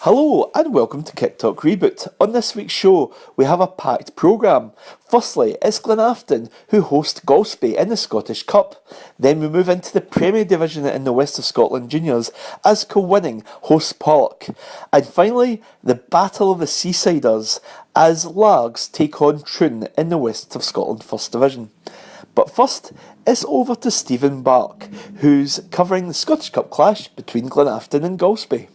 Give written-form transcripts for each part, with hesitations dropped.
Hello and welcome to Kicktalk Reboot. On this week's show, we have a packed programme. Firstly, it's Glenafton who host Golspie in the Scottish Cup. Then we move into the Premier Division in the West of Scotland Juniors as Kilwinning hosts Pollok. And finally, the Battle of the Seasiders as Largs take on Troon in the West of Scotland First Division. But first, it's over to Stephen Bark, who's covering the Scottish Cup clash between Glenafton and Golspie.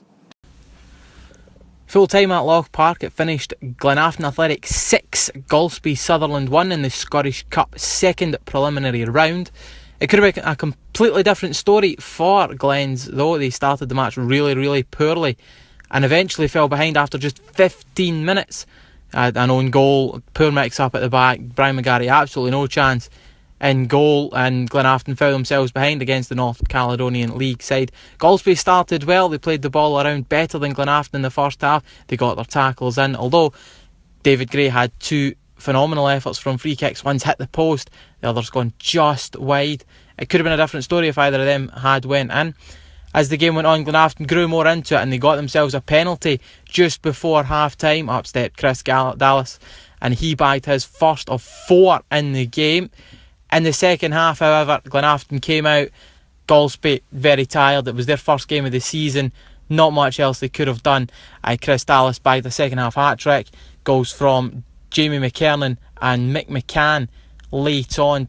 Full time at Loch Park, it finished Glenafton Athletic 6, Golspie Sutherland 1 in the Scottish Cup second preliminary round. It could have been a completely different story for Glens, though. They started the match really poorly and eventually fell behind after just 15 minutes. An own goal, poor mix up at the back, Brian McGarry absolutely no chance in goal, and Glenafton found themselves behind against the North Caledonian League side. Golspie started well, they played the ball around better than Glenafton in the first half, they got their tackles in, although David Gray had two phenomenal efforts from free kicks. One's hit the post, the other's gone just wide. It could have been a different story if either of them had went in. As the game went on, Glenafton grew more into it and they got themselves a penalty just before half time. Up stepped Chris Dallas and he bagged his first of 4 in the game. In the second half, however, Glenafton came out, Golspie very tired. It was their first game of the season, not much else they could have done. Chris Dallas bagged the second half hat-trick. Goals from Jamie McKernan and Mick McCann late on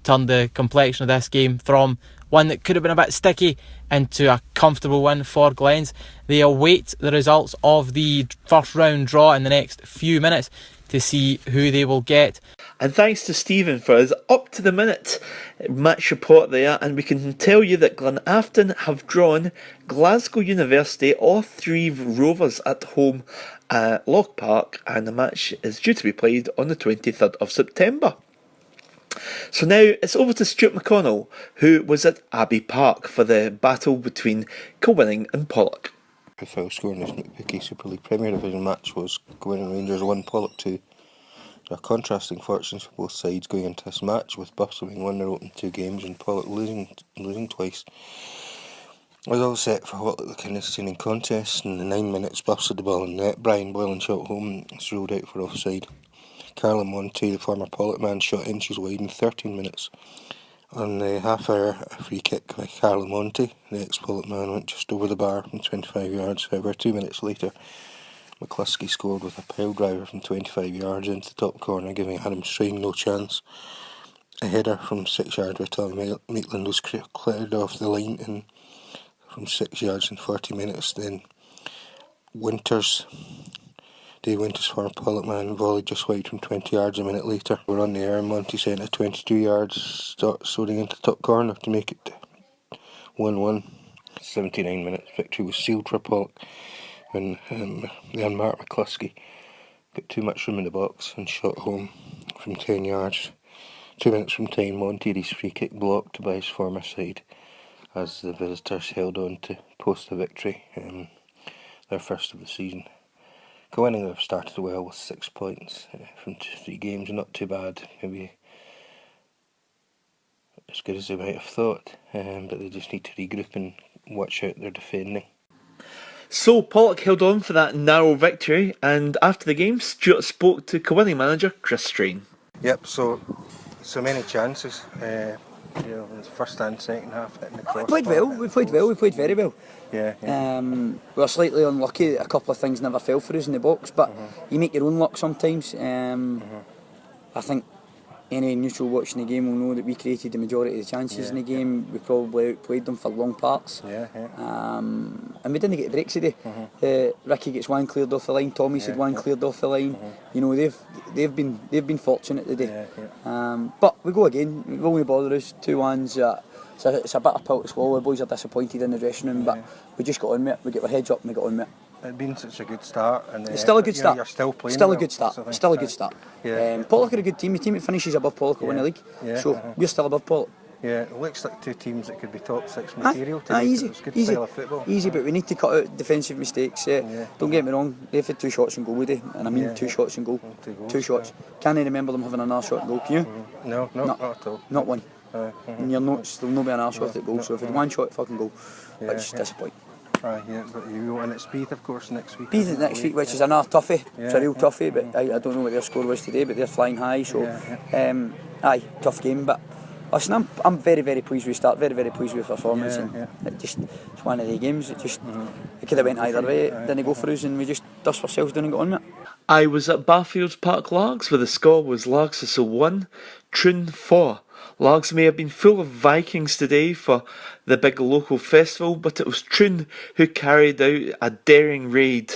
turned the complexion of this game from one that could have been a bit sticky into a comfortable win for Glens. They await the results of the first round draw in the next few minutes to see who they will get. And thanks to Stephen for his up-to-the-minute match report there, and we can tell you that Glenafton have drawn Glasgow University, all 3 Rovers at home at Loch Park, and the match is due to be played on the 23rd of September. So now it's over to Stuart McConnell, who was at Abbey Park for the battle between Kilwinning and Pollok. The final score in the Sneak Super League Premier Division match was Kilwinning Rangers 1, Pollok 2. There are contrasting fortunes for both sides going into this match, with Buffs having won their opening 2 games and Pollok losing twice. It was all set for what looked like an entertaining contest. In the 9 minutes, Buffs had the ball in net. Brian Boylan shot home, it's ruled out for offside. Carla Monty, the former Pollok man, shot inches wide in 13 minutes. On the half hour, a free kick by Carla Monty, the ex-Pollok man, went just over the bar from 25 yards. However, 2 minutes later, McCluskey scored with a pile driver from 25 yards into the top corner, giving Adam Strain no chance. A header from 6 yards by Tommy Maitland was cleared off the line from 6 yards in 40 minutes. Then Dave Winters, former Pollok man, volleyed just wide from 20 yards a minute later. We're on the air and Monty sent a 22 yards soaring into the top corner to make it 1-1. 79 minutes victory was sealed for Pollok when the unmarked McCluskey got too much room in the box and shot home from 10 yards. 2 minutes from time, Monty had his free kick blocked by his former side as the visitors held on to post the victory, their first of the season. Kilwinning have started well with 6 points from 3 games, not too bad, maybe as good as they might have thought, but they just need to regroup and watch out their defending. So Pollok held on for that narrow victory, and after the game, Stuart spoke to Kilwinning manager Chris Strain. Yep, so many chances, in the first and second half hitting the crossbar. We played very well. Yeah. We were slightly unlucky, a couple of things never fell for us in the box, but you make your own luck sometimes. I think any neutral watching the game will know that we created the majority of the chances in the game. We probably outplayed them for long parts. And we didn't get breaks today. Ricky gets one cleared off the line, Tommy's had one cleared off the line. You know, they've been fortunate today. But we go again, it won't bother us. 2-1's it's a bitter pill to swallow. The boys are disappointed in the dressing room, but we just got on with it. We get our heads up and we got on with it. It's been such a good start, and it's still a good start. You're still playing. Still a good start. Still a good start. Pollok are a good team. The team that finishes above Pollok will win the league. So we're still above Pollok. Yeah, it looks like 2 teams that could be top 6 material today. Easy, it's good easy, style of football. Easy, but we need to cut out defensive mistakes. Don't get me wrong, they've had 2 shots on goal today, and I mean 2 shots on goal. 2 shots. Can't I remember them having another shot on goal? Can you? No, not at all. Not one. In your notes, there'll not be another shot at goal. So if it's 1 shot, fucking goal. But it's disappointing. Yeah, but you want it Speed, of course, next week. Bees next week, which is another toughie. It's a real toughie, but I don't know what their score was today, but they're flying high, so tough game. But listen, I'm very, very pleased with the start, very, very pleased with the performance. It's one of the games. It could have went either way. It didn't go for us, and we just dust ourselves down and got on with it. I was at Barfields Park Largs, where the score was Largs 1, Troon 4. Largs may have been full of Vikings today for the big local festival, but it was Troon who carried out a daring raid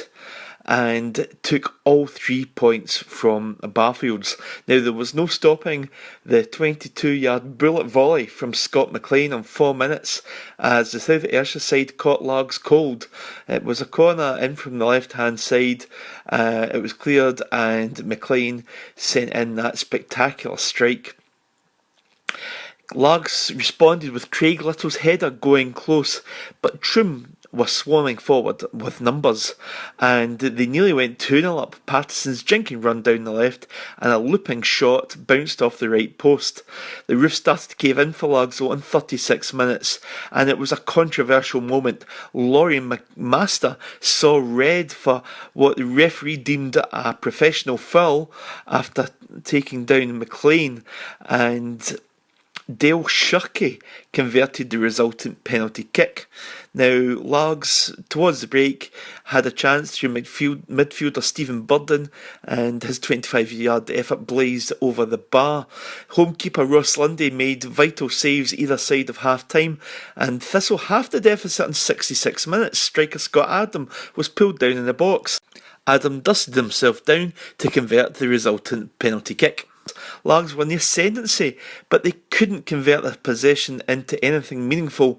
and took all 3 points from Barfields. Now, there was no stopping the 22-yard bullet volley from Scott McLean on 4 minutes as the South Ayrshire side caught Largs cold. It was a corner in from the left-hand side. It was cleared and McLean sent in that spectacular strike. Largs responded with Craig Little's header going close, but Troon was swarming forward with numbers, and they nearly went 2-0 up. Patterson's jinking run down the left and a looping shot bounced off the right post. The roof started to cave in for Largs in 36 minutes, and it was a controversial moment. Laurie McMaster saw red for what the referee deemed a professional foul after taking down McLean, and Dale Shirky converted the resultant penalty kick. Now, Largs, towards the break, had a chance through midfielder Stephen Burden, and his 25-yard effort blazed over the bar. Homekeeper Ross Lundy made vital saves either side of half-time, and Thistle halved the deficit in 66 minutes. Striker Scott Adam was pulled down in the box. Adam dusted himself down to convert the resultant penalty kick. Largs won the ascendancy, but they couldn't convert their possession into anything meaningful,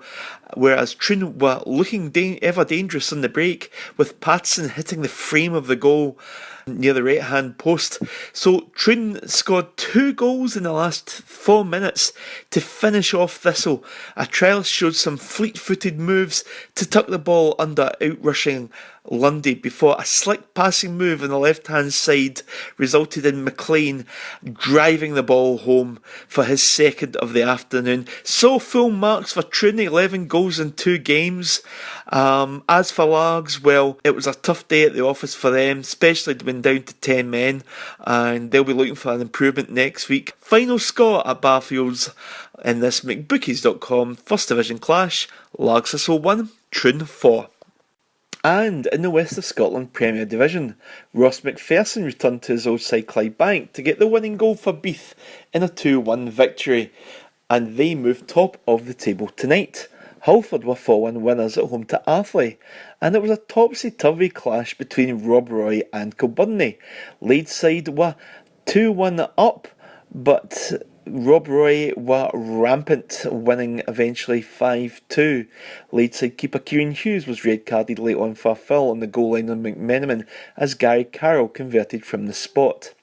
whereas Troon were looking ever dangerous on the break, with Patterson hitting the frame of the goal near the right hand post. So Troon scored 2 goals in the last 4 minutes to finish off Thistle. A trial showed some fleet-footed moves to tuck the ball under outrushing Lundy before a slick passing move on the left-hand side resulted in McLean driving the ball home for his second of the afternoon. So full marks for Troon, 11 goals in 2 games. As for Largs, well, it was a tough day at the office for them, especially when down to 10 men, and they'll be looking for an improvement next week. Final score at Barfields in this McBookies.com First Division clash: Largs 1, Troon 4. And in the West of Scotland Premier Division, Ross McPherson returned to his old side Clydebank to get the winning goal for Beath in a 2-1 victory, and they moved top of the table tonight. Halford were 4-1 winners at home to Athley, and it was a topsy-turvy clash between Rob Roy and Kilbirnie. Ladeside were 2-1 up, but Rob Roy were rampant, winning eventually 5-2. Ladeside keeper Kieran Hughes was red-carded late on for a foul on the goal line on McMenamin as Gary Carroll converted from the spot.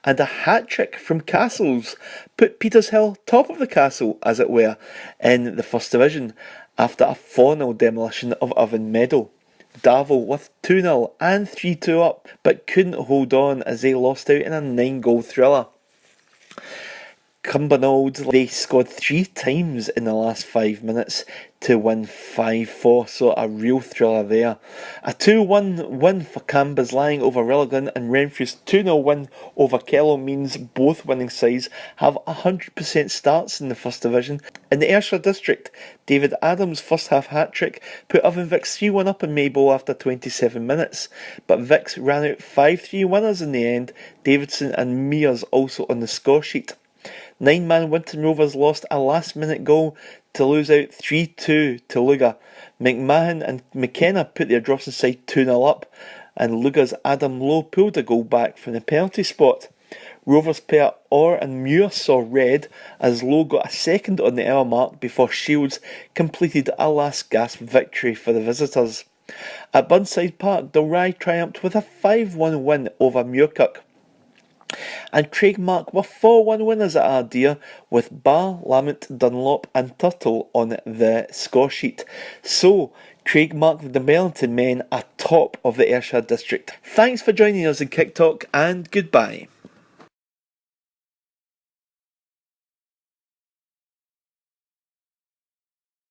And a hat-trick from Castles put Petershill top of the castle, as it were, in the First Division after a 4-0 demolition of Oven Meadow. Darvel with 2-0 and 3-2 up, but couldn't hold on as they lost out in a 9-goal thriller. Cumbernauld, they scored 3 times in the last 5 minutes to win 5-4, so a real thriller there. A 2-1 win for Cambuslang over Rillegan, and Renfrew's 2-0 win over Kello means both winning sides have 100% starts in the First Division. In the Ayrshire District, David Adams' first half hat-trick put Oven Vics 3-1 up in Maybole after 27 minutes, but Vics ran out 5-3 winners in the end, Davidson and Mears also on the score sheet. 9-man Winton Rovers lost a last-minute goal to lose out 3-2 to Luga. McMahon and McKenna put their Drawson side 2-0 up, and Luga's Adam Lowe pulled a goal back from the penalty spot. Rovers player Orr and Muir saw red as Lowe got a second on the hour mark before Shields completed a last-gasp victory for the visitors. At Burnside Park, Dalry triumphed with a 5-1 win over Muirkirk. And Craigmark were 4-1 winners at Ardea, with Barr, Lamont, Dunlop and Turtle on the score sheet. So, Craigmark the Merlinton men are top of the Ayrshire District. Thanks for joining us in Kicktalk, and goodbye.